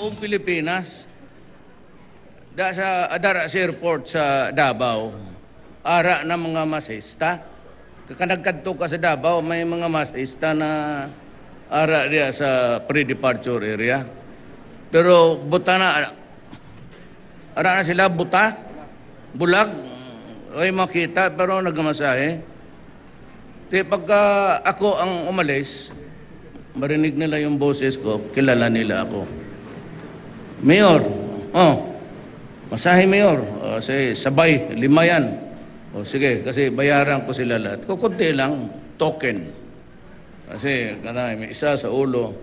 buong Pilipinas. Adara sa airport sa Davao, ara na mga masista. Kakanagkadto ka sa Davao, may mga masista na ara diya sa pre-departure area. Pero buta na, ara na sila buta, bulag, ay makita pero nagmasahe. Di pagka ako ang umalis, marinig nila yung boses ko, kilala nila ako. Mayor, masahe Mayor, sabay, 5 yan. O sige, kasi bayaran ko sila lahat. Kukunti lang, token. Kasi may isa sa ulo.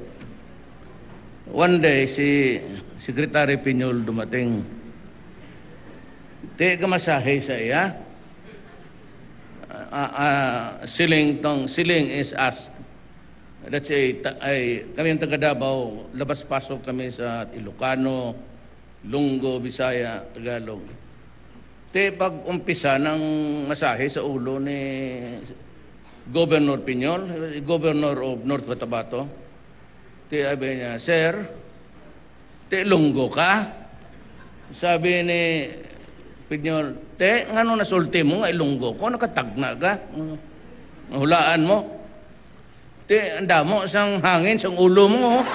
One day, si Secretary Piñol dumating. Di ka masahe sa iya. Siling is asked. That's kami ang taga Davao, labas-pasok kami sa Ilocano, Ilonggo, Bisaya, Tagalog. Pag-umpisa ng masahe sa ulo ni Governor Piñol, Governor of North Cotabato, sabi niya, Sir, Ilonggo ka? Sabi ni Piñol, ngano nasulti mo nga Ilonggo ko, nakatagna ka? Hulaan mo? Anda mo isang hangin sa ulo mo.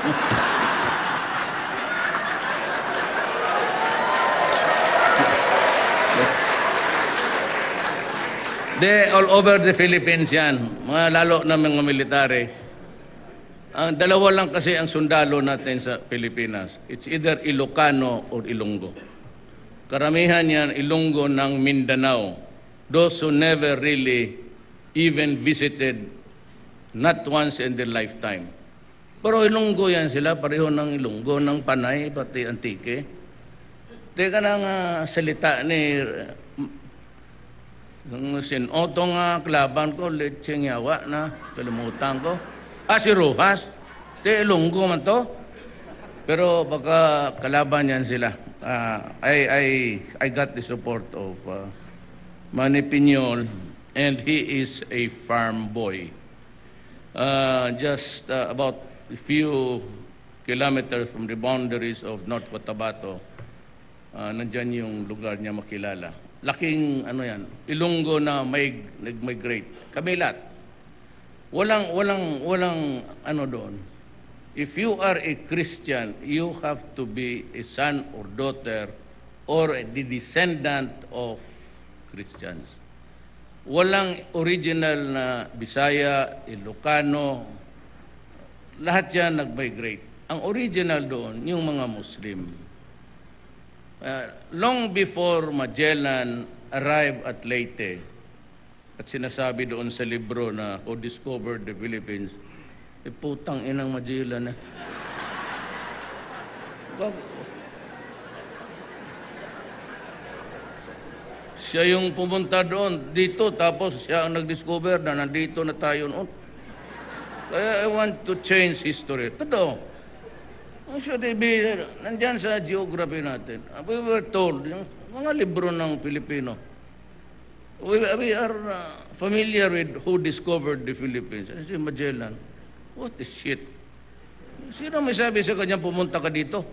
All over the Philippines yan, mga lalo na mga military. Ang dalawa lang kasi ang sundalo natin sa Pilipinas. It's either Ilocano or Ilonggo. Karamihan yan Ilonggo ng Mindanao. Those who never really even visited, not once in their lifetime. Pero Ilonggo yan sila, pareho ng Ilonggo, ng Panay, pati Antique. Teka na nga salita ni Sinoto nga klaban ko, lecheng yawa na, kalimutan ko. Si Rojas, Ilonggo man to. Pero baka kalaban yan sila. I got the support of Manny Piñol, and he is a farm boy. Just about a few kilometers from the boundaries of North Cotabato, nandyan yung lugar niya makilala. Laking yan, Ilonggo na nag-migrate. Kami lahat. Walang doon. If you are a Christian, you have to be a son or daughter or the descendant of Christians. Walang original na Bisaya, Ilocano, lahat yan nag-migrate. Ang original doon, yung mga Muslim. Long before Magellan arrived at Leyte, at sinasabi doon sa libro na who discovered the Philippines, putang inang Magellan na. Siya yung pumunta doon, dito, tapos siya ang nag-discover na nandito na tayo noon. Kaya I want to change history. Totoo. Should be, nandyan sa geography natin. We were told, yung mga libro ng Pilipino, we are familiar with who discovered the Philippines. Si Magellan. What the shit? Sino may sabi sa kanya, pumunta ka dito?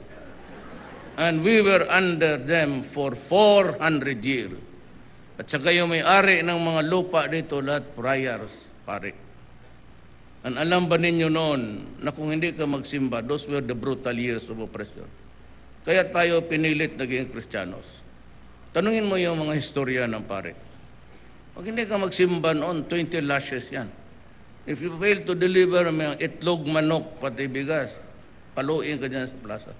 And we were under them for 400 years. At saka yung may-ari ng mga lupa dito, lahat friars, pare. And alam ba ninyo noon na kung hindi ka magsimba, those were the brutal years of oppression. Kaya tayo pinilit naging Kristiyanos. Tanungin mo yung mga historia ng pare. Pag hindi ka magsimba noon, 20 lashes yan. If you fail to deliver mga itlog, manok, pati bigas, paluin ka dyan sa plaza.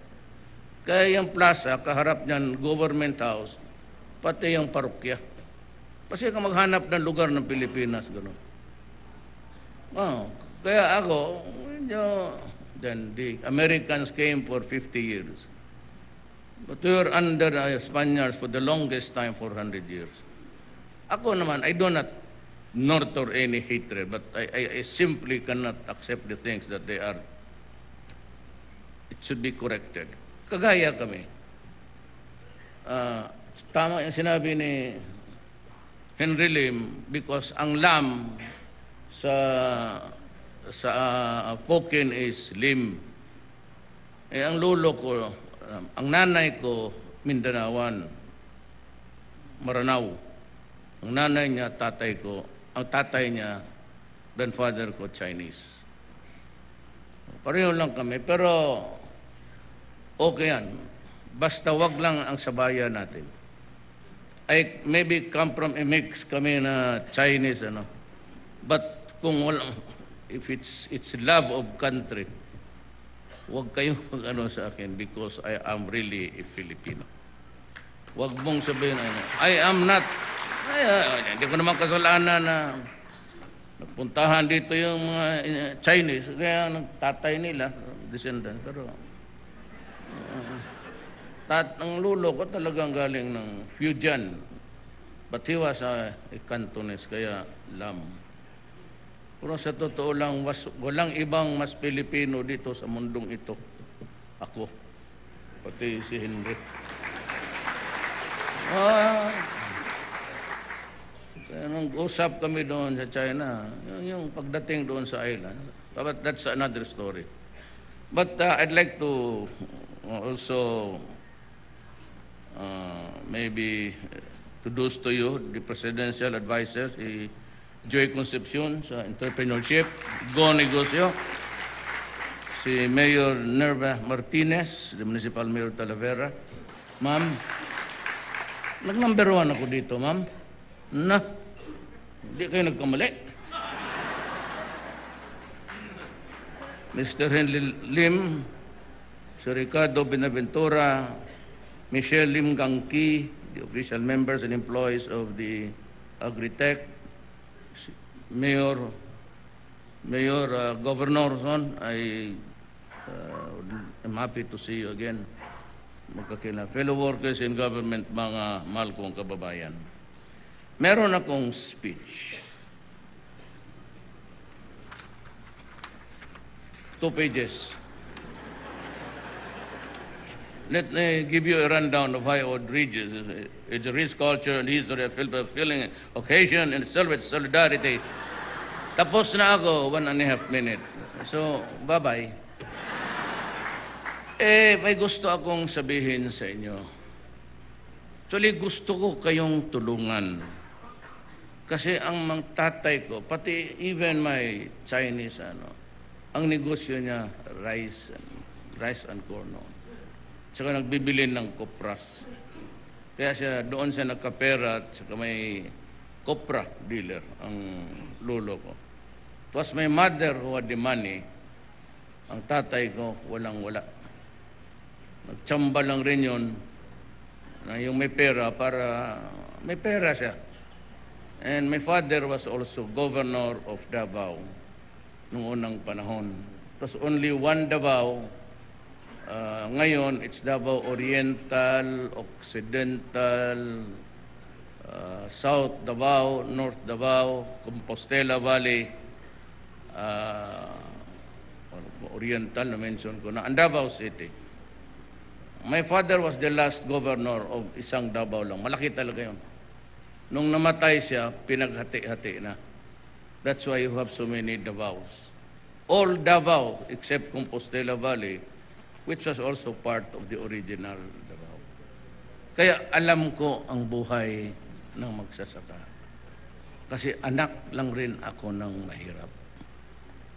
Kaya yung plaza, kaharap niyan, government house, pati yung parokya. Kasi ka maghanap ng lugar ng Pilipinas, gano'n. Kaya ako, then the Americans came for 50 years. But we were under Spaniards for the longest time, 400 years. Ako naman, I do not nurture any hatred, but I simply cannot accept the things that they are. It should be corrected. Kagaya kami. Tama yung sinabi ni Henry Lim, because ang lam sa Pokin is lim. Ang lolo ko, ang nanay ko, Mindanaoan, Maranao. Ang nanay niya, tatay ko, ang tatay niya, grandfather ko, Chinese. Pareho lang kami, pero okay yan. Basta wag lang ang sabayan natin. I maybe come from a mix kami na Chinese, ano. But kung walang, if it's love of country, wag kayo mag-ano sa akin because I am really a Filipino. Wag mong sabihin, I am not, hindi ko naman kasalanan na nagpuntahan dito yung mga Chinese, kaya tatay nila, descendant, pero ang lulo ko talagang galing ng Fujian, but he was a Cantonese, kaya Lam. Pero sa totoo lang, walang ibang mas Pilipino dito sa mundong ito. Ako, pati si Henry. Nung usap kami doon sa China, yung pagdating doon sa island, but that's another story. But I'd like to also maybe introduce to you the presidential advisor, si Joy Concepcion sa entrepreneurship, Go Negosyo, si Mayor Nerva Martinez, the Municipal Mayor Talavera. Ma'am, nag-number 1 ako dito, ma'am. Na, hindi kayo nagkamali. Mr. Henry Lim, Sir Ricardo Benaventura, Michelle Lim Gangki, the official members and employees of the Agritech, Mayor Governor Son, I'm happy to see you again. Magkakila. Fellow workers in government, mga mahal kong kababayan. Meron akong speech. 2 pages. Let me give you a rundown of how it reaches. It's a rich culture and history of fulfilling occasion and solidarity. Tapos na ako, 1.5 minutes. So, bye-bye. May gusto akong sabihin sa inyo. Actually, gusto ko kayong tulungan. Kasi ang mga tatay ko, pati even my Chinese, ang negosyo niya, rice and corn. Tsaka nagbibili ng kopras. Kaya doon siya nagkapera at saka may kopra dealer, ang lolo ko. It was my mother who had the money. Ang tatay ko, walang-wala. Nagtsamba lang rin yun na yung may pera para may pera siya. And my father was also governor of Davao noong unang panahon. It was only one Davao. Ngayon, it's Davao Oriental, Occidental, South Davao, North Davao, Compostela Valley, Oriental na-mention ko na, and Davao City. My father was the last governor of isang Davao lang. Malaki talaga yun. Nung namatay siya, pinaghati-hati na. That's why you have so many Davaos. All Davao except Compostela Valley, which was also part of the original Davao. Kaya alam ko ang buhay ng magsasaka. Kasi anak lang rin ako ng mahirap.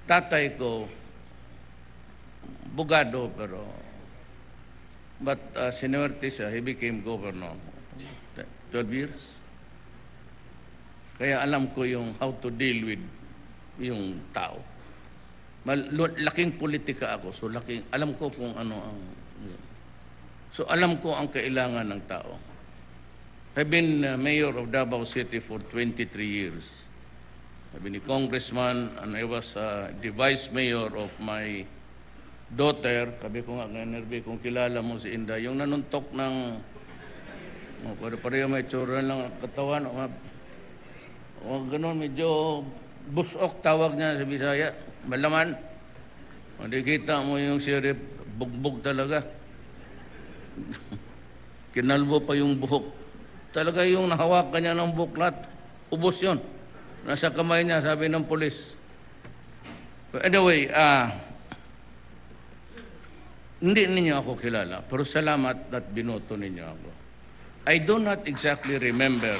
Tatay ko, bugado, but sinuwerte siya, he became governor. 12 years. Kaya alam ko yung how to deal with yung tao. Laking politika ako, so alam ko kung ano ang... So alam ko ang kailangan ng tao. I've been mayor of Davao City for 23 years. I've been a congressman and I was the vice mayor of my daughter. Sabi ko nga, nerbi kung kilala mo si Inday, yung nanuntok ng... Pare-pareho may tsura lang katawan. Ganun, medyo busok tawag niya sa Bisaya. Malaman. Hindi kita mo yung sirip, bugbog talaga. Kinalbo pa yung buhok. Talaga yung nahawakan niya ng buklat. Ubos yun. Nasa kamay niya, sabi ng pulis. But anyway, hindi ninyo ako kilala, pero salamat at binoto ninyo ako. I do not exactly remember,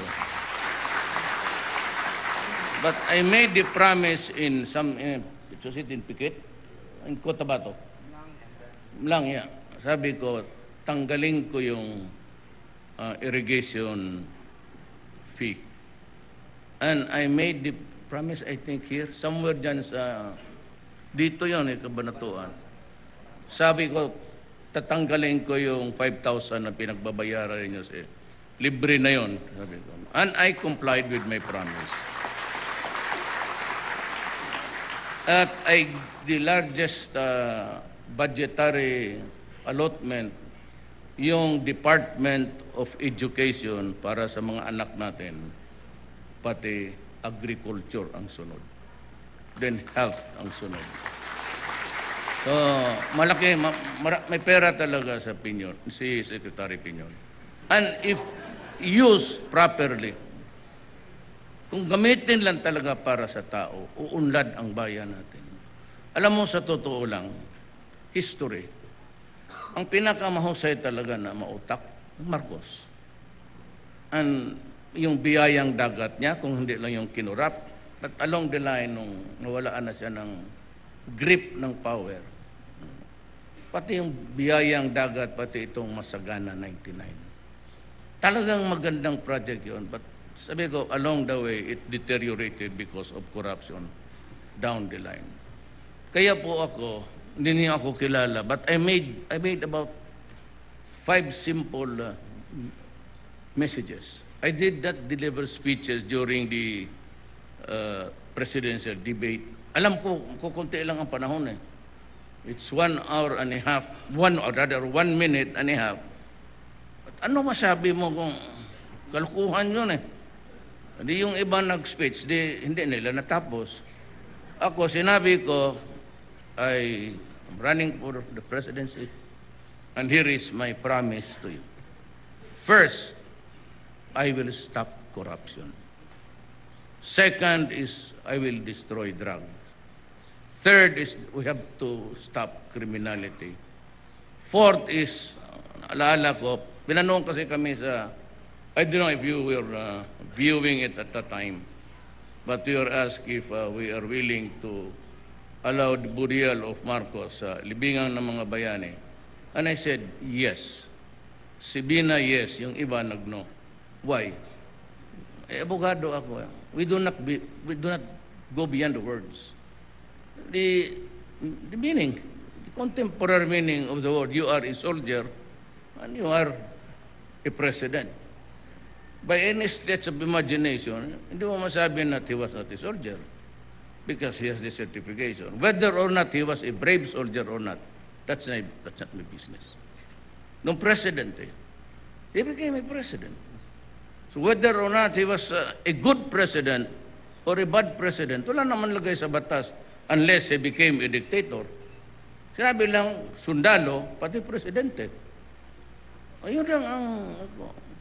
but I made the promise in some, it was it in Pikit? In Cotabato? Lang, yeah. Sabi ko, tanggalin ko yung irrigation fee. And I made the promise, I think here, somewhere dyan sa, dito yun, Kabanatuan. Sabi ko, tatanggalin ko yung 5,000 na pinagbabayaran niyo sa libre na yun. Sabi ko. And I complied with my promise. At the largest budgetary allotment, yung Department of Education para sa mga anak natin, pati agriculture ang sunod. Then health ang sunod. So, malaki, may pera talaga sa Piñon, si Secretary Piñon. And if used properly, kung gamitin lang talaga para sa tao, uunlad ang bayan natin. Alam mo, sa totoo lang, history, ang pinakamahusay talaga na mautak, Marcos. And yung biyayang dagat niya, kung hindi lang yung kinurap, at along the line, nung nawalaan na siya ng grip ng power, pati yung biyayang dagat, pati itong Masagana 99. Talagang magandang project yun, but sabi ko, along the way, it deteriorated because of corruption down the line. Kaya po ako, hindi niya ako kilala, but I made about 5 simple messages. I did not deliver speeches during the presidential debate. Alam ko, kukunti lang ang panahon eh. It's 1 hour and a half, 1 minute and a half. But ano masabi mo kung kalukuhan yun eh? Hindi yung iba nag-speech, hindi nila natapos. Ako, sinabi ko, I'm running for the presidency, and here is my promise to you. First, I will stop corruption. Second is, I will destroy drugs. Third is, we have to stop criminality. Fourth is, alaala ko, pinanong kasi kami sa, I don't know if you were viewing it at that time, but we were asked if we are willing to allow the burial of Marcos sa libingan ng mga bayani. And I said, yes. Si Bina, yes. Yung iba, nag-no. Why? Eh, abogado ako. We do not go beyond the words. The meaning, the contemporary meaning of the word, you are a soldier and you are a president. By any stretch of imagination, hindi mo masabi na he was not a soldier because he has the certification. Whether or not he was a brave soldier or not, that's not my business. Nung president, he became a president. So whether or not he was a good president or a bad president, wala naman lagay sa batas unless he became a dictator. Sinabi lang, sundalo, pati presidente. Ayun lang ang...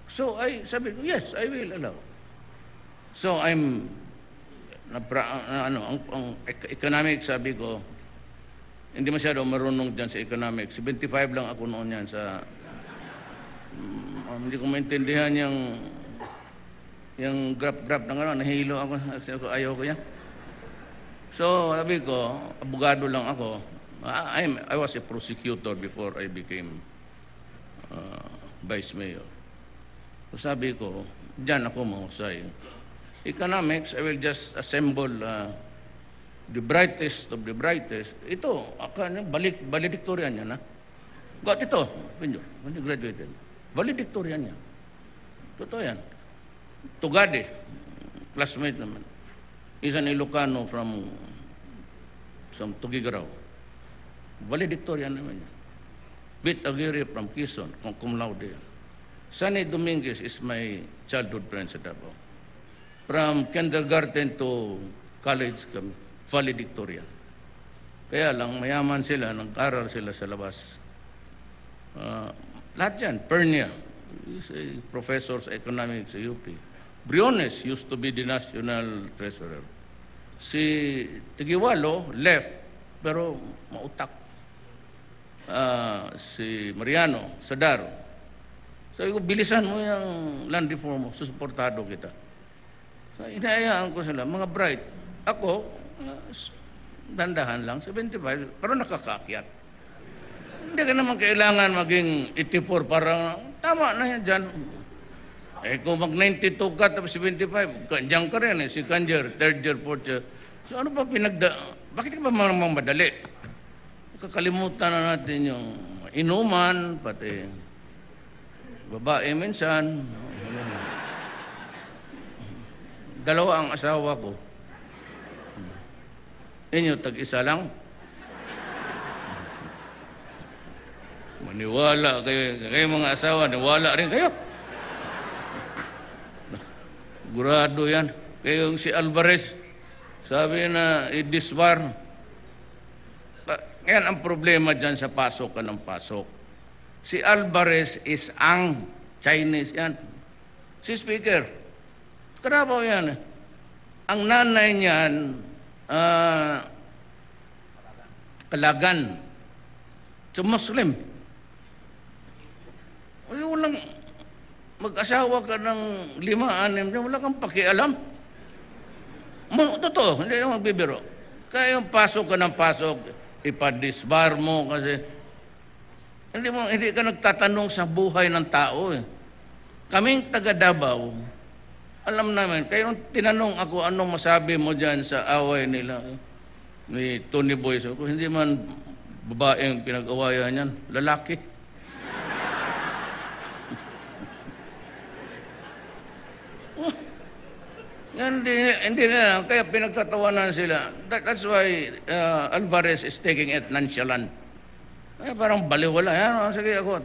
So I sabi ko, yes, I will allow. So ang economics, sabi ko, hindi masyado marunong dyan sa economics. 75 lang ako noon yan sa... hindi ko maintindihan yung graph na gano'n, nahilo ako, ayaw ko yan. So sabi ko, abogado lang ako. I was a prosecutor before I became vice mayor. So sabi ko, dyan ako mahusay. Economics, I will just assemble the brightest of the brightest. Ito, valedictorian niya na. Got ito, when you graduated. Valedictorian niya. Totoo yan. Tugade, classmate naman. Is an Ilocano from Tugigaraw. Valedictorian naman niya. Bit Aguirre from Quezon, cum laude. Sunny Dominguez is my childhood friend sa Davao. From kindergarten to college kami, valedictorian. Kaya lang, mayaman sila, nag-aral sila sa labas. Lahat yan, Pernia, is a professor sa economics sa UP. Briones used to be the national treasurer. Si Tigiwalo left, pero mautak. si Mariano Sadaro. Sabi ko, bilisan mo yung land reform mo, susuportado kita. So, inayaan ko sila, mga bright. Ako, dandahan lang, 75, pero nakakaakyat. Hindi ka naman kailangan maging 84 para, tama na yan dyan. Kung mag-92 ka, tapos 75, dyan ka rin second year, third year, fourth year. So ano pa bakit ka pa namang madali? Kakalimutan na natin yung inuman, pati babae minsan. Dalawa ang asawa ko. Inyo, tag-isa lang. Maniwala kayo mga asawa, niwala rin kayo. Gurado yan. Kaya si Alvarez, sabi na i-disbar. Yan ang problema dyan sa pasok ka ng pasok. Si Alvarez is ang Chinese yan. Si Speaker, karabaw yan. Ang nanay niyan, Kalagan. So Muslim. Ay, walang mag-asawa ka ng 5-6, wala kang pakialam. Totoo, hindi naman magbibiro. Kaya yung pasok ka ng pasok, ipadisbar mo kasi hindi ka nagtatanong sa buhay ng tao. Kaming taga Davao, alam namin, kaya tinanong ako anong masabi mo dyan sa away nila ni Tony Boy. So, kung hindi man babaeng pinag-awayan yan, lalaki. Hindi na, kaya pinagtatawanan sila. That's why Alvarez is taking it nonchalant. Parang baliwala. Sige ako.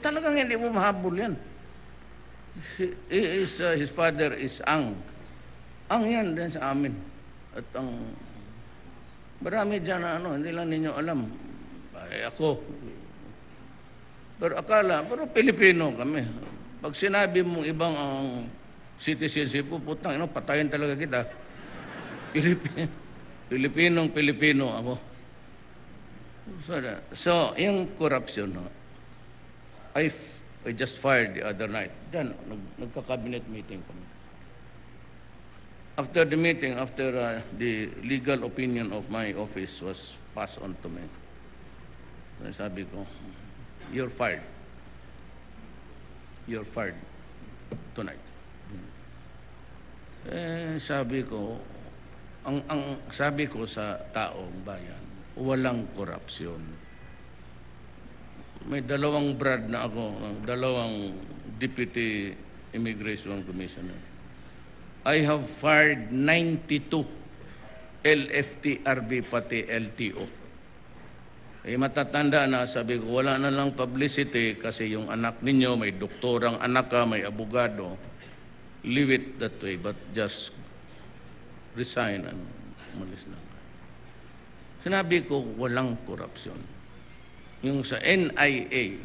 Talagang hindi mo mahabol yan. His father is Ang. Ang yan din sa amin. At ang marami dyan na hindi lang ninyo alam. Ay, ako. Pero pero Pilipino kami. Pag sinabi mong ibang ang citizenship po, putang, patayin talaga kita. Pilipino ako. So yung corruption, I just fired the other night. Diyan, nagka-cabinet meeting kami. After the meeting, after the legal opinion of my office was passed on to me, sabi ko, you're fired. You're fired tonight. Sabi ko, ang sabi ko sa taong bayan, walang korupsyon. May dalawang brad na ako, dalawang deputy immigration commissioner. I have fired 92 LFTRB pati LTO. Matatanda na, sabi ko, wala na lang publicity kasi yung anak ninyo, may doktorang anak ka, may abogado. Leave it that way, but just resign and umalis lang. Sinabi ko, walang korupsyon. Yung sa NIA,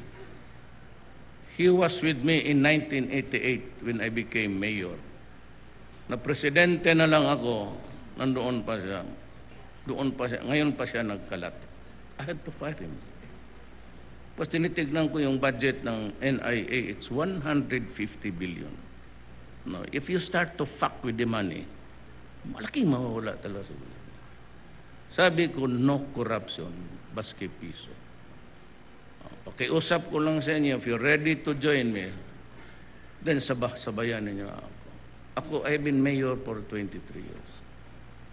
he was with me in 1988 when I became mayor. Na presidente na lang ako, nandoon pa siya. Ngayon pa siya nagkalat. I had to fire him. Tapos tinitignan ko yung budget ng NIA, it's 150 billion. No, if you start to fuck with the money, malaking mawawala talaga sa bulan. Sabi ko, no corruption, baski piso. Pakiusap ko lang sa inyo, if you're ready to join me, then sabayan ninyo ako. I've been mayor for 23 years.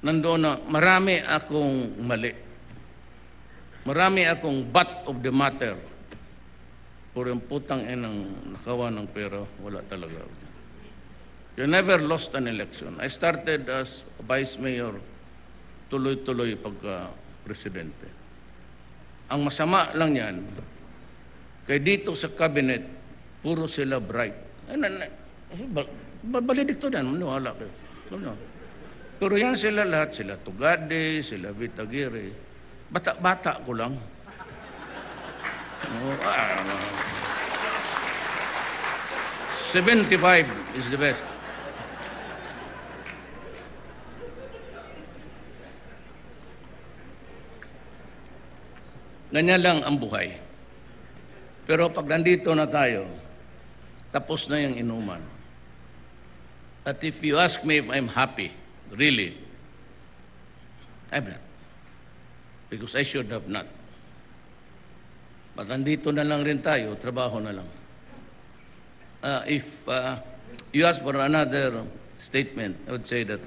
Nandoon na, marami akong mali. Marami akong butt of the matter. Puro yung putang inang nakawa ng pera, wala talaga. You never lost an election. I started as vice mayor, tuloy-tuloy pagka-presidente. Ang masama lang yan, kaya dito sa cabinet, puro sila bright. Balikto yan, maniwala kayo. Pero yan sila lahat, sila Tugade, sila Vitagiri. Bata-bata ko lang. 75 is the best. Ganyan lang ang buhay. Pero pag nandito na tayo, tapos na yung inuman. At if you ask me if I'm happy, really, I'm not. Because I should have not. But nandito na lang rin tayo, trabaho na lang. If you ask for another statement, I would say that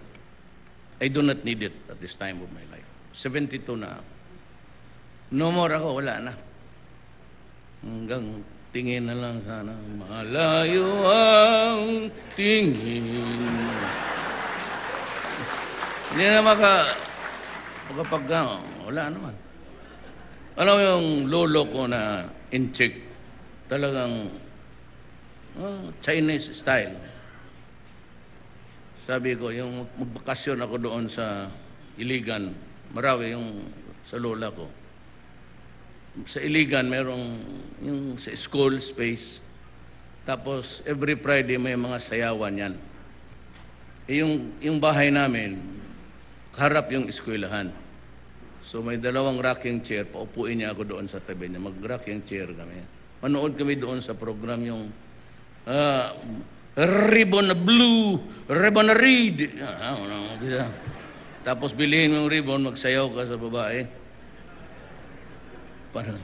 I do not need it at this time of my life. 72 na. No more ako, wala na. Hanggang tingin na lang sana. Malayo ang tingin. Hindi na wala naman. Alam mo yung lolo ko na in-check, talagang Chinese style. Sabi ko, yung magbakasyon ako doon sa Iligan, Marawi yung sa lola ko. Sa Iligan, merong yung sa school space. Tapos, every Friday may mga sayawan yan. Yung bahay namin, harap yung eskwelahan. So, may dalawang rocking chair. Paupuin niya ako doon sa tabi niya. Mag-rocking chair kami. Manood kami doon sa program yung ribbon na blue, ribbon na red. Tapos bilihin mo yung ribbon, magsayaw ka sa babae. Parang,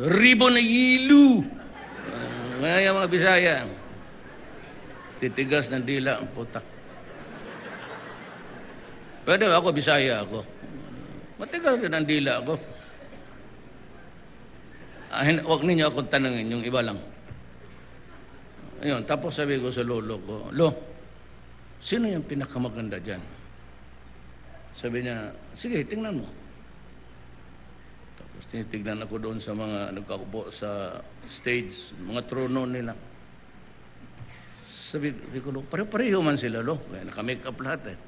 ribbon na yellow. Ngayon mga Bisaya, titigas ng dila ang putak. Pwede ako, Bisaya ako. Matigas ng dila ako. Huwag ninyo akong tanangin, yung iba lang. Ayun, tapos sabi ko sa lolo ko, Lo, sino yung pinakamaganda dyan? Sabi niya, sige, tingnan mo. Tapos tinitignan ako doon sa mga nagkakupo sa stage, mga trono nila. Sabi ko, Lo, pare-pareho man sila, Lo. Kaya naka-make up lahat eh.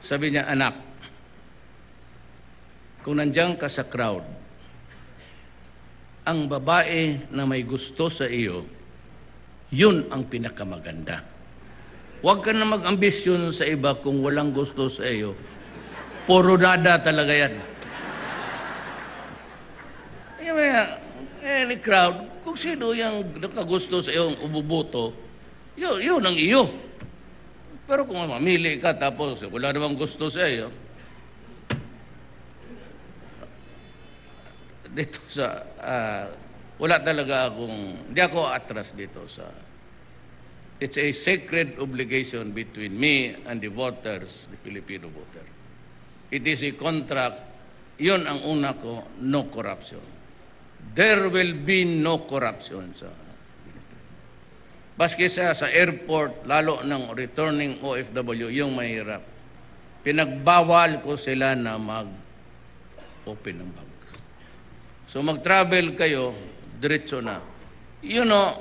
Sabi niya, anak, kung nandiyan ka sa crowd, ang babae na may gusto sa iyo, yun ang pinakamaganda. Huwag ka na mag-ambisyon sa iba kung walang gusto sa iyo. Puro nada talaga yan. Any crowd, kung sino yung nakagusto sa iyo, umuboto, yun ang iyo. Pero kung mamili ka tapos wala namang gusto sa iyo, dito sa wala talaga hindi ako atras dito sa, it's a sacred obligation between me and the voters, the Filipino voter. It is a contract, yun ang una ko, no corruption. There will be no corruption sa baski sa airport, lalo ng returning OFW, yung mahirap. Pinagbawal ko sila na mag-open ng bag. So mag-travel kayo, diretso na. You know,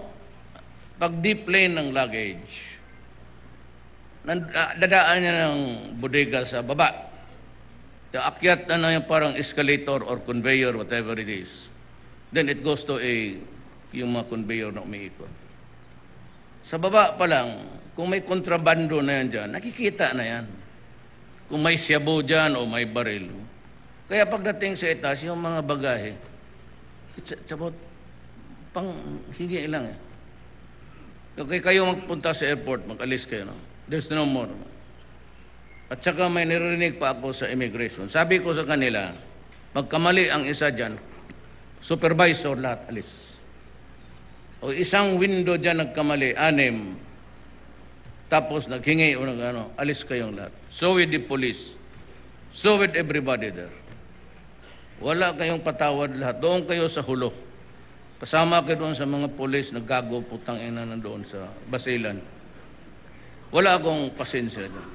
pag deplane ng luggage, dadaan niya ng bodega sa baba. Akyat na yung parang escalator or conveyor, whatever it is. Then it goes to yung mga conveyor na umiikot. Sa baba pa lang, kung may kontrabando na yan dyan, nakikita na yan. Kung may siyabo dyan o may baril. Kaya pagdating sa itaas, yung mga bagahe, it's about pang hingi lang eh. Okay, kayo magpunta sa airport, mag-alis kayo, no? There's no more. At saka may narinig pa ako sa immigration. Sabi ko sa kanila, magkamali ang isa dyan, supervisor lahat, alis. O isang window dyan nagkamali, 6. Tapos naghingi o alis kayong lahat. So with the police, so with everybody there. Wala kayong patawad lahat. Doon kayo sa hulo. Kasama kayo doon sa mga polis na gago, putang ina nandoon sa Basilan. Wala akong pasensya doon.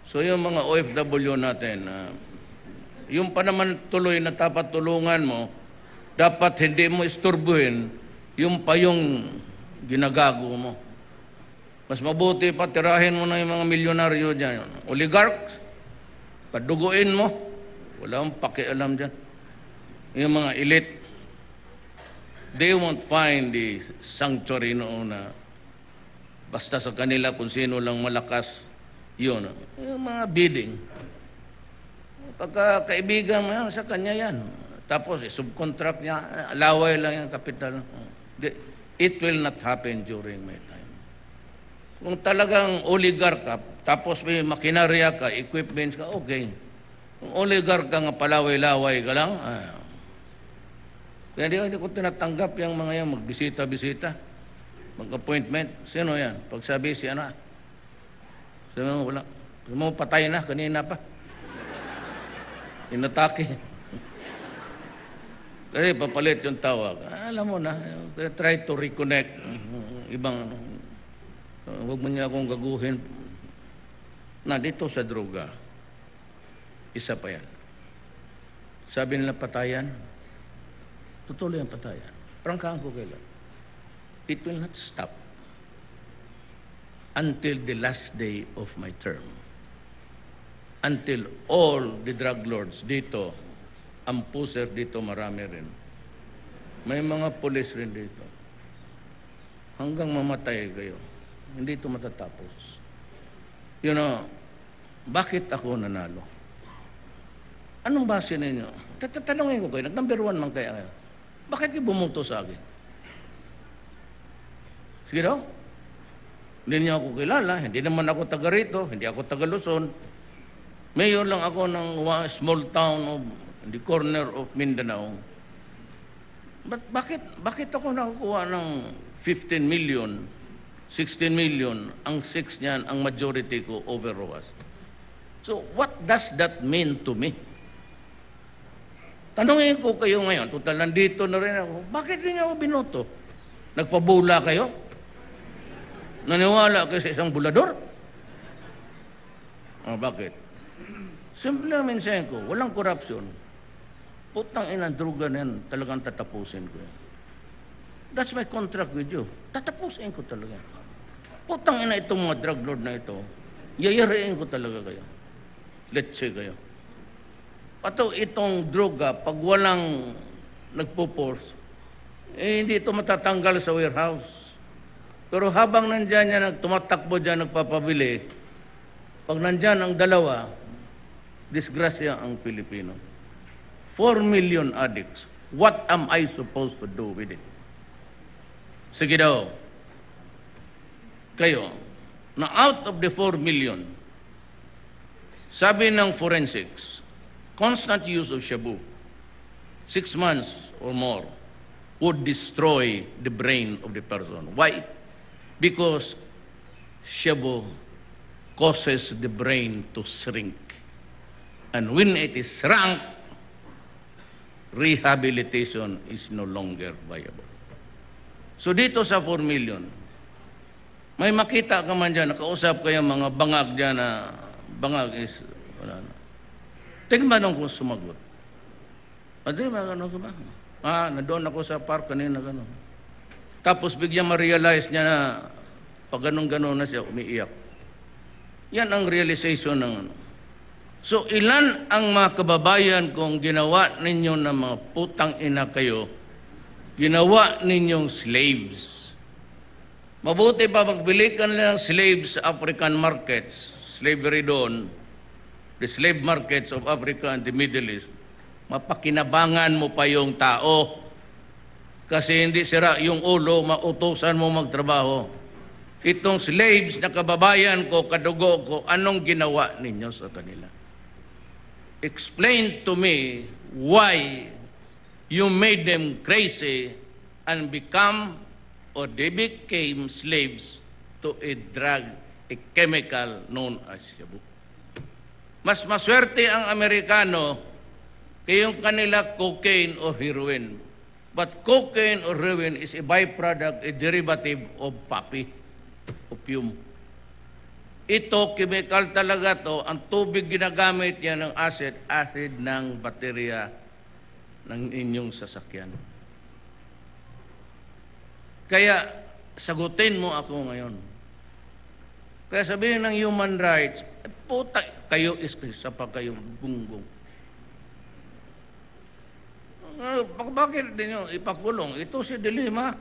So yung mga OFW natin, yung pa naman tuloy na dapat tulungan mo, dapat hindi mo isturbuhin yung pa yung ginagago mo. Mas mabuti pa tirahin mo na yung mga milyonaryo dyan. Oligarchs, paduguin mo. Wala akong pakialam dyan. Yung mga elite, they won't find the sanctuary noon na basta sa kanila kung sino lang malakas, yun. Yung mga bidding. Pagka kaibigan mo yan, sa kanya yan. Tapos, subcontract niya, laway lang yung kapital. It will not happen during my time. Kung talagang oligarch ka, tapos may makinarya ka, equipments ka, okay. Kung oligarch ka nga palaway-laway ka lang, kaya hindi ko tinatanggap yung mga yan, magbisita-bisita, mag-appointment. Sino yan? Pagsabi siya na, sabi mo, wala. Sabi mo, patay na, kanina pa. Inatake. Kasi papalit yung tawag. Alam mo na, try to reconnect. Ibang, huwag mo niya akong gaguhin. Na dito sa droga, isa pa yan. Sabi nila patayan, tutuloy ang patayan. Prangkahan ko kailan. It will not stop until the last day of my term. Until all the drug lords dito, ang puser dito marami rin. May mga pulis rin dito. Hanggang mamatay kayo. Hindi ito matatapos. You know, bakit ako nanalo? Anong base ninyo? Tatanungin ko kayo, number 1 man kaya kayo. Bakit kayo bumuto sa akin? Sige daw? Hindi niyo ako kilala, hindi naman ako taga rito, hindi ako taga Luzon. Mayor lang ako ng small town of the corner of Mindanao. Bakit ako nakukuha ng 15 million, 16 million, ang 6 niyan, ang majority ko over ROAS? So, what does that mean to me? Tanungin ko kayo ngayon, total nandito na rin ako, bakit rin ako binoto? Nagpabula kayo? Naniwala kayo sa isang bulador? Bakit? Simple lang mensahe ko, walang korupsyon. Putang inang druga na yan, talagang tatapusin ko yan. That's my contract with you. Tatapusin ko talaga. Putang ina itong mga drug lord na ito, yayariin ko talaga kayo. Let's say kayo. Pato itong droga, pag walang nagpo-force, hindi ito matatanggal sa warehouse. Pero habang nandyan yan, tumatakbo dyan, nagpapabili, pag nandyan ang dalawa, disgrasya ang Pilipino. 4 million addicts. What am I supposed to do with it? Sige daw. Kayo, na out of the 4 million, sabi ng forensics, constant use of shabu, 6 months or more, would destroy the brain of the person. Why? Because shabu causes the brain to shrink. And when it is shrunk, rehabilitation is no longer viable. So dito sa 4 million, may makita ka man dyan, nakausap kayo mga bangag dyan na bangag is, wala na. Tingnan nung kung sumagot. Adi, mga gano'n ka ba? Nandoon ako sa park kanina gano'n. Tapos bigyan ma-realize niya na pag gano'n na siya, umiiyak. Yan ang realization ng ano. So ilan ang mga kababayan kung ginawa ninyo ng mga putang ina kayo, ginawa ninyong slaves. Mabuti pa magbili ka nila ng slaves sa African markets, slavery doon, the slave markets of Africa and the Middle East, mapakinabangan mo pa yung tao. Kasi hindi sira yung ulo, mautusan mo magtrabaho. Itong slaves na kababayan ko, kadugo ko, anong ginawa ninyo sa kanila? Explain to me why you made them crazy and they became slaves to a drug, a chemical known as shabu. Mas maswerte ang Amerikano kayong kanila cocaine o heroin. But cocaine or heroin is a byproduct, a derivative of poppy, opium. Ito, chemical talaga to. Ang tubig ginagamit yan ng acid ng baterya ng inyong sasakyan. Kaya, sagutin mo ako ngayon. Kaya sabihin ng human rights, puta, kayo isa pa kayong gunggong. Bakit din nyo ipakulong? Ito si Dilima.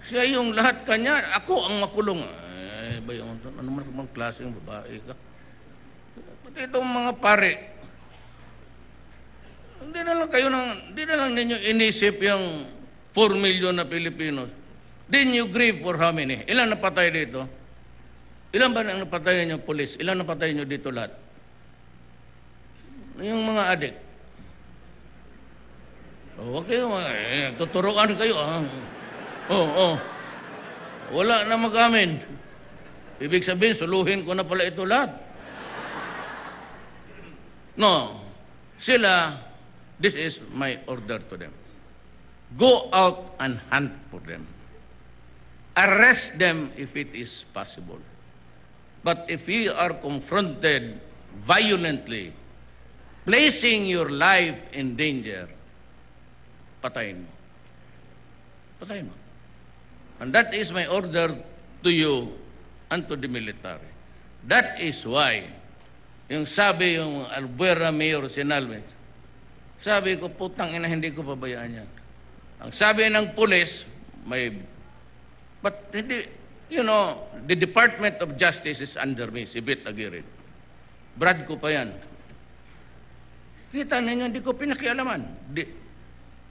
Siya yung lahat kanya. Ako ang makulong. Ba yung, ano man klaseng babae ka? Pati itong mga pare. Hindi na lang ninyo inisip yung 4 million na Pilipinos. Then you grieve for how many? Ilan napatay dito? Ilan ba ang napatay ninyo police? Ilan napatay nyo dito lahat? Yung mga adik. Huwag kayo, tuturuan kayo. Wala na mag-amin. Ibig sabihin, suluhin ko na pala ito lahat. No. Sila, this is my order to them. Go out and hunt for them. Arrest them if it is possible. But if you are confronted violently, placing your life in danger, patayin mo. Patayin mo. And that is my order to you and to the military. That is why, yung sabi yung Albuera Mayor Sinalves, sabi ko, putang ina, hindi ko pabayaan yan. Ang sabi ng pulis, but hindi, the Department of Justice is under me, si Bit Aguirre. Brad ko pa yan. Kita ninyo, hindi ko pinakialaman.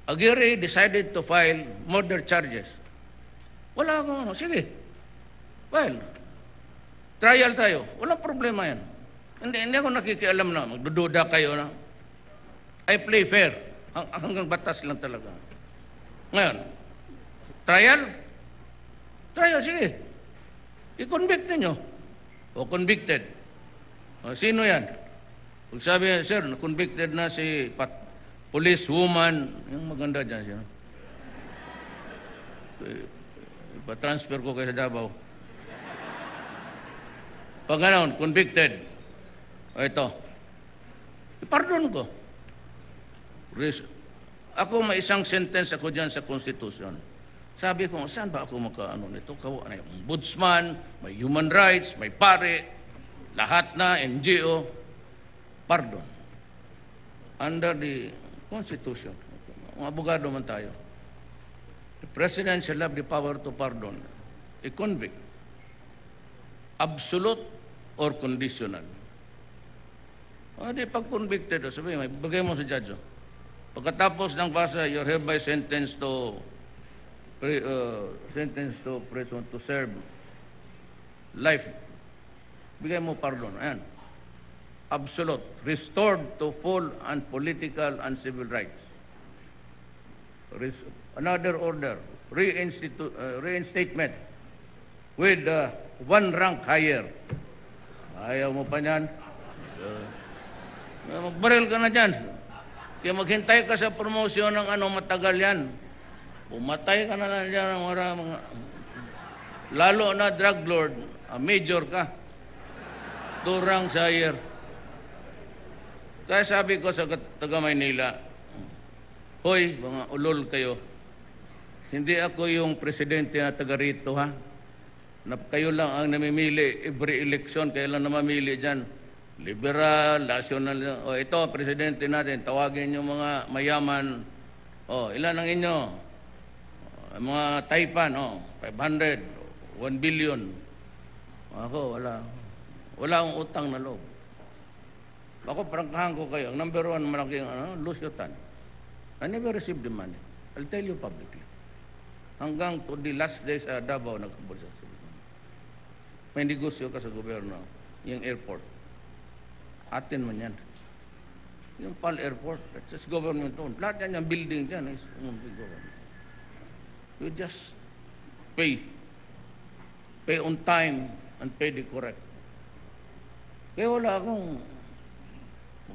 Aguirre decided to file murder charges. Wala akong, sige, file. Trial tayo. Walang problema yan. Hindi ako nakikialam na, magdududa kayo na. I play fair. Hanggang batas lang talaga. Ngayon, trial? Trial, sige. I-convict ninyo. O convicted. O, sino yan? Pag sabi, sir, convicted na si police woman, yung maganda dyan siya. Ipa-transfer ko kayo sa Davao. Pag gano'n, convicted. O ito. Ipardon ko. Ako may isang sentence ako dyan sa Constitution. Sabi ko, saan ba ako makaano nito? May ombudsman, may human rights, may pare, lahat na, NGO. Pardon. Under the Constitution. Mga abogado man tayo. The President shall have the power to pardon a convict. Absolute or conditional. Di pag convicted, sabi mo, bagay mo sa judge. Pagkatapos ng basa, you're hereby sentenced to prison to serve life. Bigay mo pardon. Ayan. Absolute. Restored to full and political and civil rights. Another order. Reinstatement with one rank higher. Ayaw mo pa niyan? Magbaril ka na dyan. Kaya maghintay ka sa promosyon ng matagal yan. Pumatay ka na lang dyan ng mga lalo na drug lord, major ka. 2 ranks higher. Kaya sabi ko sa taga Maynila, hoy, mga ulol kayo, hindi ako yung presidente na taga rito, ha? Na kayo lang ang namimili every election, kayo lang namamili dyan. Liberal, national, ito, presidente natin, tawagin yung mga mayaman. Ilan ang inyo? Mga Taipan, 500, 1 billion. Ako, wala. Wala akong utang na loob. Ako, prangkahan ko kayo. Number 1, malaking, Lucio-Tan. I never received the money. I'll tell you publicly. Hanggang to the last days sa Davao, nagkabulsa. May negosyo ka sa gobyerno, yung airport. Atin man yan. Yung PAL Airport, that's just government owned. Lahat yan yung building dyan is government. You just pay. Pay on time and pay the correct. Kaya wala akong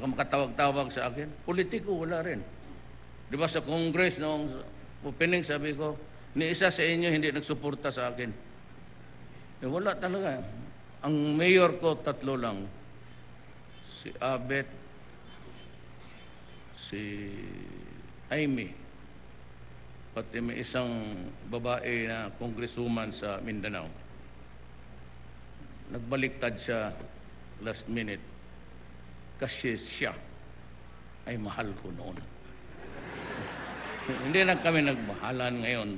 makatawag-tawag sa akin. Politiko, wala rin. Di ba sa Congress, noong opening, sabi ko, ni isa sa inyo hindi nagsuporta sa akin. Wala talaga. Ang mayor ko, 3 lang. Si Abet, si Amy, pati may isang babae na congresswoman sa Mindanao. Nagbaliktad siya last minute kasi siya ay mahal ko noon. Hindi na kami nagmahalan ngayon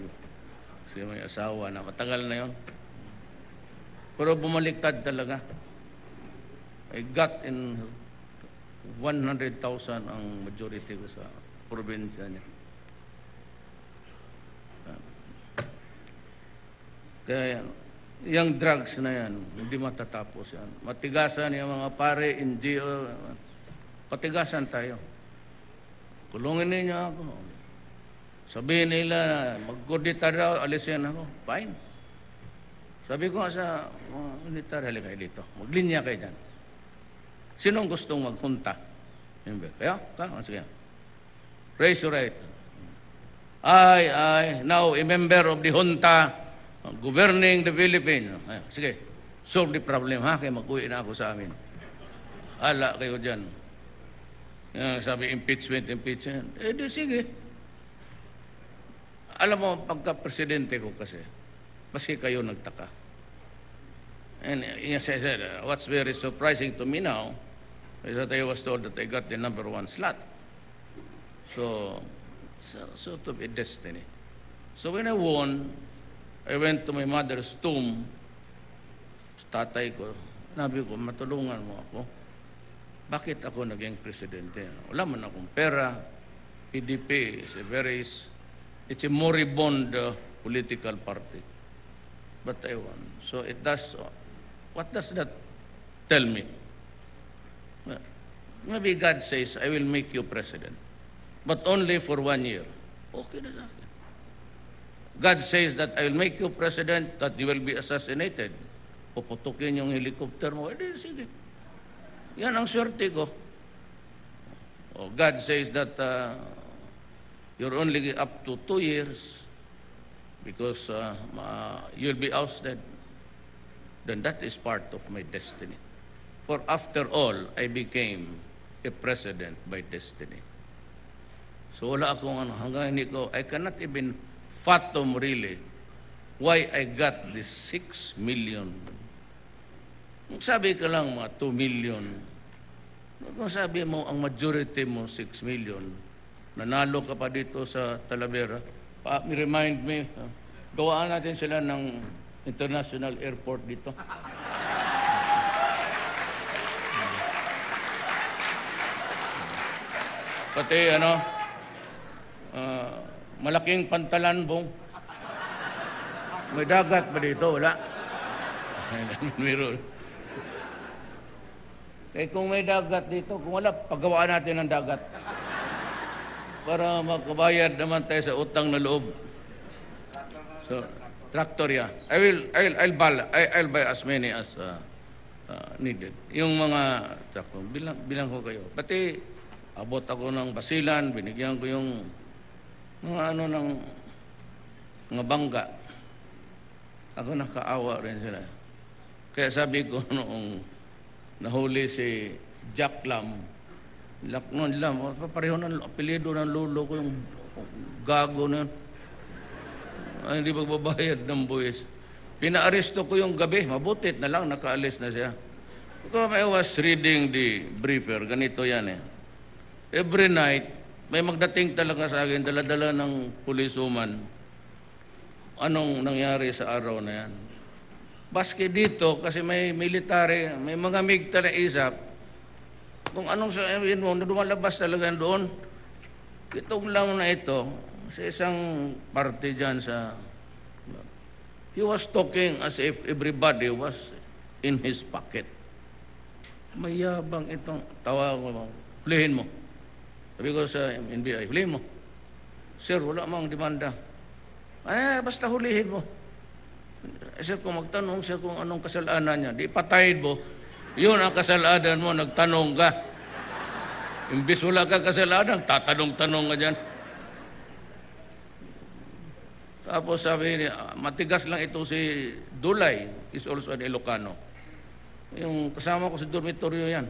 kasi may asawa na matagal na yon. Pero bumaliktad talaga. I got in 100,000 ang majority ko sa probinsya niya. Kaya yung drugs na yan, hindi matatapos yan. Matigasan yung mga pare, NGO, patigasan tayo. Kulungin ninyo ako. Sabihin nila, mag-kudita daw, alisin ako. Fine. Sabi ko nga sa militar, halika dito. Maglinya kayo dyan. Sinong gustong maghunta? Kaya, sige. Raise your right. I, now a member of the junta governing the Philippines. Ay, sige, solve the problem, ha? Kaya mag-uwi na ako sa amin. Hala kayo dyan. Sabi, impeachment. Di sige. Alam mo, pagka-presidente ko kasi, maski kayo nagtaka. And yes, I said, what's very surprising to me now is that I was told that I got the #1 slot. So to be destiny. So when I won, I went to my mother's tomb. Tatay ko, sabi ko, matulungan mo ako. Bakit ako naging presidente? Wala man akong pera. PDP is it's a moribund political party. But I won. So what does that tell me? Maybe God says, I will make you president, but only for 1 year. Okay na sa akin. God says that I will make you president, that you will be assassinated. Puputukin yung helicopter mo. Sige. Yan ang swerte ko. God says that you're only up to 2 years because you'll be ousted. Then that is part of my destiny. For after all, I became a president by destiny. So wala akong hanggang hindi ko, I cannot even fathom really why I got this 6 million. Kung sabi ka lang mga 2 million, kung sabi mo ang majority mo 6 million, nanalo ka pa dito sa Talavera, remind me, gawaan natin sila ng international airport dito. Pati malaking pantalan bong. May dagat ba dito? Wala. Meron. Kung may dagat dito, kung wala, paggawaan natin ng dagat. Para makabayad naman tayo sa utang na loob. So, tractor, yeah. I'll buy as many as needed. Yung mga tractor, bilang ko kayo. Pati, abot ako ng basilan, binigyan ko yung mga ng mga bangga. Ako nakaawa rin sila. Kaya sabi ko noong nahuli si Jack Lam, Laknon Lam, pareho ng apelyido ng lolo ko, yung gago na yun. Ay, hindi magbabayad ng buwis. Pinaaresto ko yung gabi, mabutit na lang, nakaalis na siya. Because I was reading the briefer, ganito yan eh. Every night, may magdating talaga sa akin, dala-dala ng pulisuman. Anong nangyari sa araw na yan? Baski dito, kasi may military, may mga MiG na isap, kung anong sabihin mo, lumalabas talaga doon. Itong lang na ito, sa isang party dyan sa... He was talking as if everybody was in his pocket. Mayabang itong tawa ko, hulihin mo. Sabi ko sa NBI, hulihin mo. Sir, wala mang demanda. Basta hulihin mo. Sir, kung magtanong siya kung anong kasalanan niya, di patayin mo. Yun ang kasalanan mo, nagtanong ka. Imbis wala ka kasalanan, tatanong-tanong ka dyan. Tapos sabi niya, matigas lang ito si Dulay, is also an Ilocano. Yung kasama ko sa dormitoryo yan.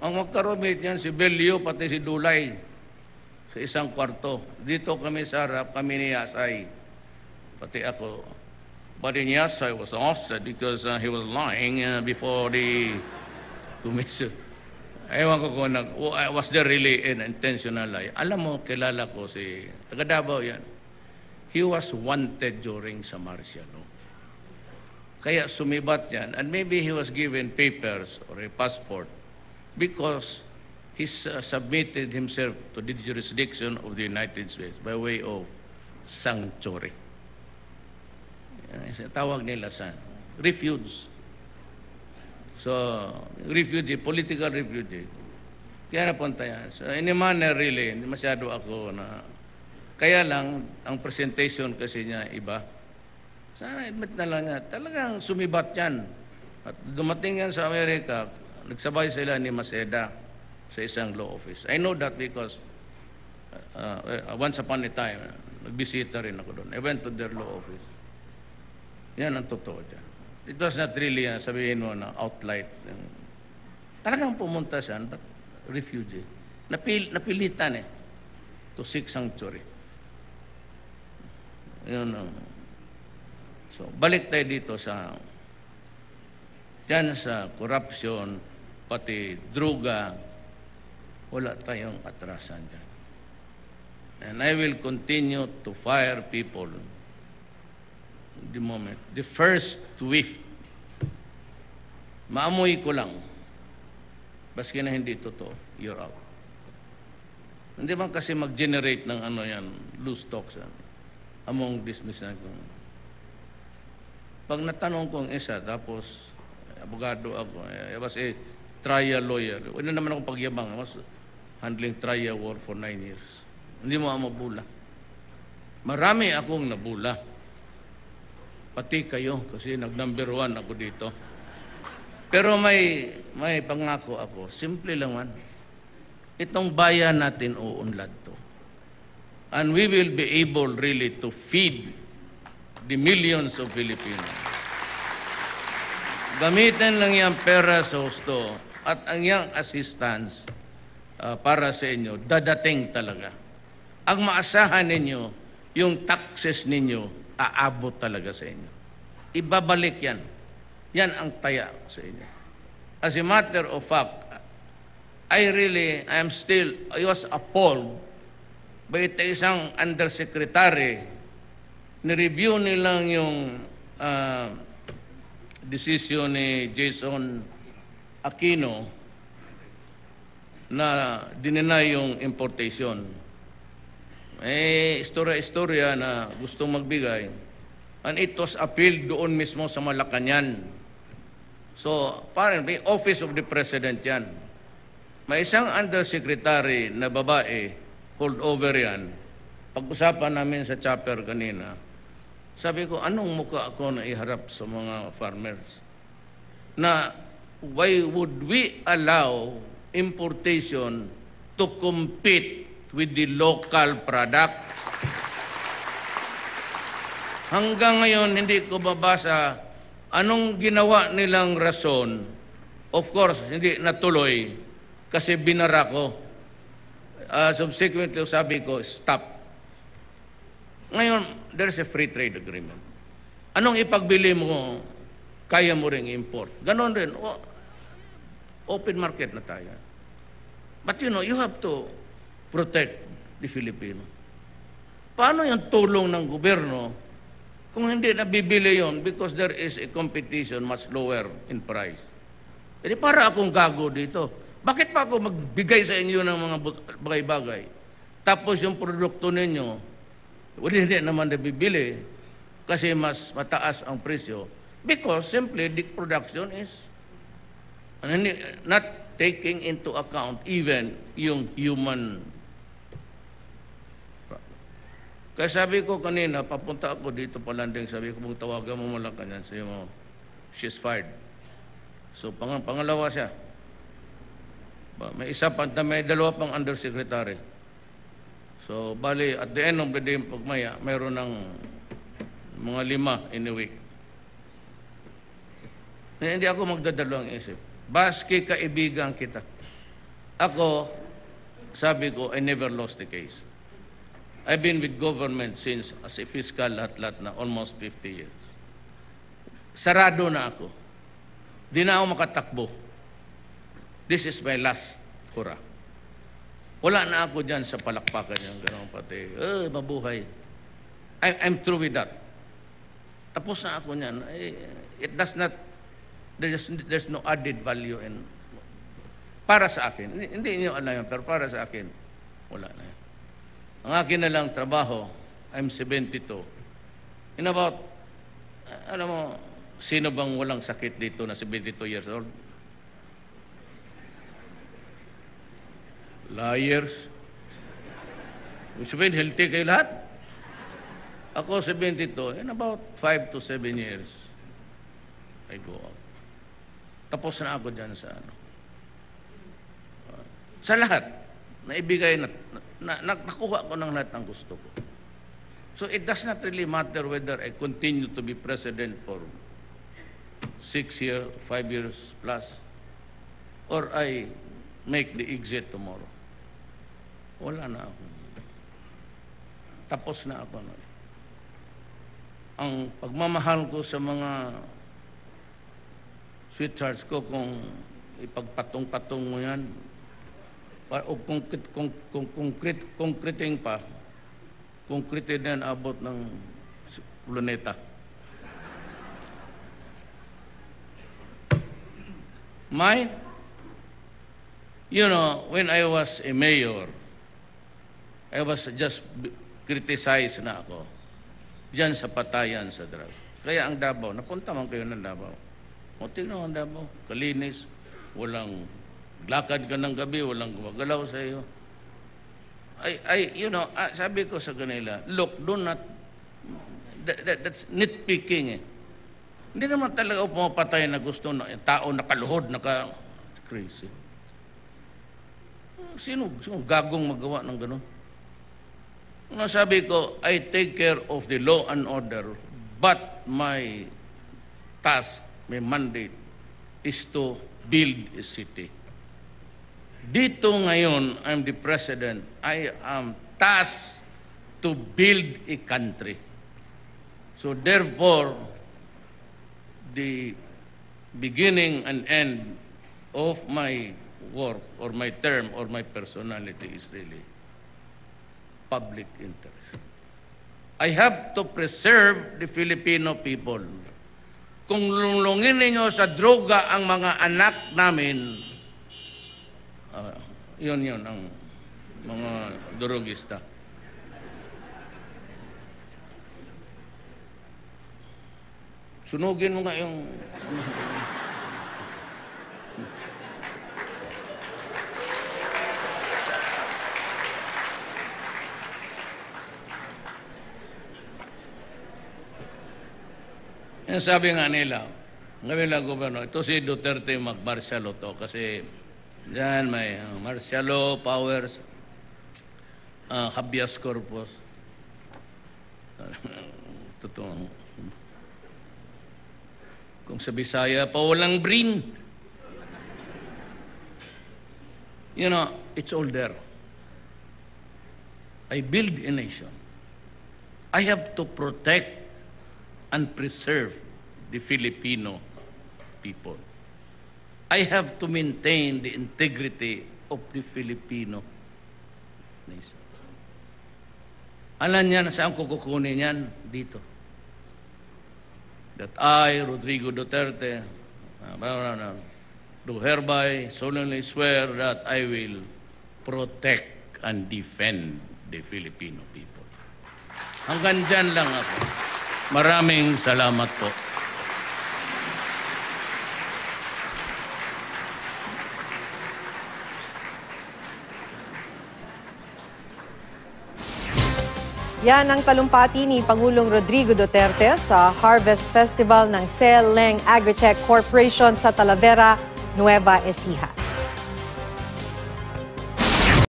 Ang magka-roommate niyan, si Belio, pati si Dulay, sa isang kwarto. Dito kami sa harap, kami ni Yasay. Pati ako. But in Yasay was ousted because he was lying before the commission. Ewan ko kung was there really an intentional lie. Alam mo, kilala ko si taga Davao yan. He was wanted during sa Marciano. Kaya sumibat yan. And maybe he was given papers or a passport because he's submitted himself to the jurisdiction of the United States by way of sanctuary. Tawag nila sa refuge. So, refugee, political refugee. Kaya napunta yan. So, in a manner really, hindi masyado ako na... Kaya lang, ang presentation kasi niya iba. Sana admit na lang niya, talagang sumibat yan. At dumating yan sa Amerika, nagsabay sila ni Maceda sa isang law office. I know that because once upon a time, nagbisita rin ako doon. I went to their law office. Yan ang totoo dyan. It was not really, sabihin mo na outlight. Talagang pumunta siya, but refugee. Napilitan to seek sanctuary. Yun ang... So, balik tayo dito sa dyan sa corruption, pati druga, wala tayong atrasan dyan. And I will continue to fire people the moment. The first whiff, maamoy ko lang, baski na hindi totoo, you're out. Hindi man kasi mag-generate ng ano yan, loose talks among dismiss na kung pag natanong kong isa, tapos abogado ako, I was a trial lawyer. Wala naman akong pagyabang. I was handling trial work for 9 years. Hindi mo ako mabula. Marami akong nabula. Pati kayo, kasi nag-number 1 ako dito. Pero may pangako ako. Simple lang man. Itong bayan natin uunlad to. And we will be able really to feed the millions of Filipinos. Gamitin lang yung pera sa husto at ang yung assistance para sa inyo, dadating talaga. Ang maasahan ninyo, yung taxes ninyo, aabot talaga sa inyo. Ibabalik yan. Yan ang taya sa inyo. As a matter of fact, I was appalled by isang undersecretary. Ni-review nilang yung decision ni Jason Aquino na dinenay yung importation. Istorya na gustong magbigay. And it was appealed doon mismo sa Malacanang. So, parang may Office of the President yan. May isang undersecretary na babae, hold over yan. Pag-usapan namin sa chapter kanina, sabi ko, anong mukha ako na iharap sa mga farmers? Na why would we allow importation to compete with the local product? Hanggang ngayon, hindi ko mabasa anong ginawa nilang rason. Of course, hindi natuloy kasi binara ko. Subsequently, sabi ko, stop. Ngayon, there's a free trade agreement. Anong ipagbili mo, kaya mo ring import. Ganon rin. Open market na tayo. But you have to protect the Filipino. Paano yung tulong ng gobyerno kung hindi nabibili yon because there is a competition much lower in price? Jadi para akong gago dito. Bakit pa ako magbigay sa inyo ng mga bagay-bagay? Tapos yung produkto ninyo, hindi naman nabibili kasi mas mataas ang presyo because simply the production is not taking into account even yung human. Kaya sabi ko kanina, papunta ako dito palanding, sabi ko, tawagan mo Malacanang, sabi mo, she's fired. So pangalawa siya. May isa pa, may dalawa pang undersecretary. So, bali, at the end of the day, pagmaya, mayroon ng mga 5 in a week. Hindi ako magdadalawang isip. Baski kaibigan kita. Ako, sabi ko, I never lost the case. I've been with government since as a fiscal lahat-lahat na almost 50 years. Sarado na ako. Di na ako makatakbo. This is my last hurrah. Wala na ako dyan sa palakpakan yung gano'ng pati. Mabuhay. I'm through with that. Tapos na ako niyan. It does not, there's no added value in. Para sa akin. Hindi niyo alam yan, pero para sa akin, wala na yan. Ang akin na lang trabaho, I'm 72. In about, alam mo, sino bang walang sakit dito na 72 years old? Liars. Ibig sabihin, healthy kayo lahat? Ako 72, in about 5 to 7 years, I go out. Tapos na ako dyan sa ano. Sa lahat, naibigay nakuha ko ng lahat ng gusto ko. So it does not really matter whether I continue to be president for 6 years, 5 years plus, or I make the exit tomorrow. Wala na ako. Tapos na ako. Ang pagmamahal ko sa mga sweethearts ko, kung ipagpatong-patong mo yan, o concreting pa, concrete din abot ng planeta. You know, when I was a mayor, I was just criticized na ako diyan sa patayan sa drugs. Kaya ang Davao, napunta man kayo ng Davao. O tingnan ang Davao, kalinis, walang lakad ka ng gabi, walang gumagalaw sa iyo. You know, sabi ko sa kanila, look, do not, that's nitpicking eh. Hindi naman talaga pumapatay na gusto na tao nakaluhod, crazy. Sino gagong magawa ng ganun? Sabi ko, I take care of the law and order, but my task, my mandate, is to build a city. Dito ngayon, I'm the president. I am tasked to build a country. So therefore, the beginning and end of my work or my term or my personality is really public interest. I have to preserve the Filipino people. Kung lulungin ninyo sa droga ang mga anak namin, yun ang mga drogista. Sunugin mo nga yung... Yung sabi nga nila, ngayon lang gobyerno, ito si Duterte mag-martial to kasi diyan may martial law, powers, habeas corpus. Totoo. Kung sa Bisaya pa walang brin. You know, it's all there. I build a nation. I have to protect and preserve the Filipino people. I have to maintain the integrity of the Filipino nation. Alam niya na saan ko kukunin yan? Dito. That I, Rodrigo Duterte, do hereby solemnly swear that I will protect and defend the Filipino people. Hanggang dyan lang ako. Maraming salamat po. Yan ang talumpati ni Pangulong Rodrigo Duterte sa Harvest Festival ng Leng Agritech Corporation sa Talavera, Nueva Ecija.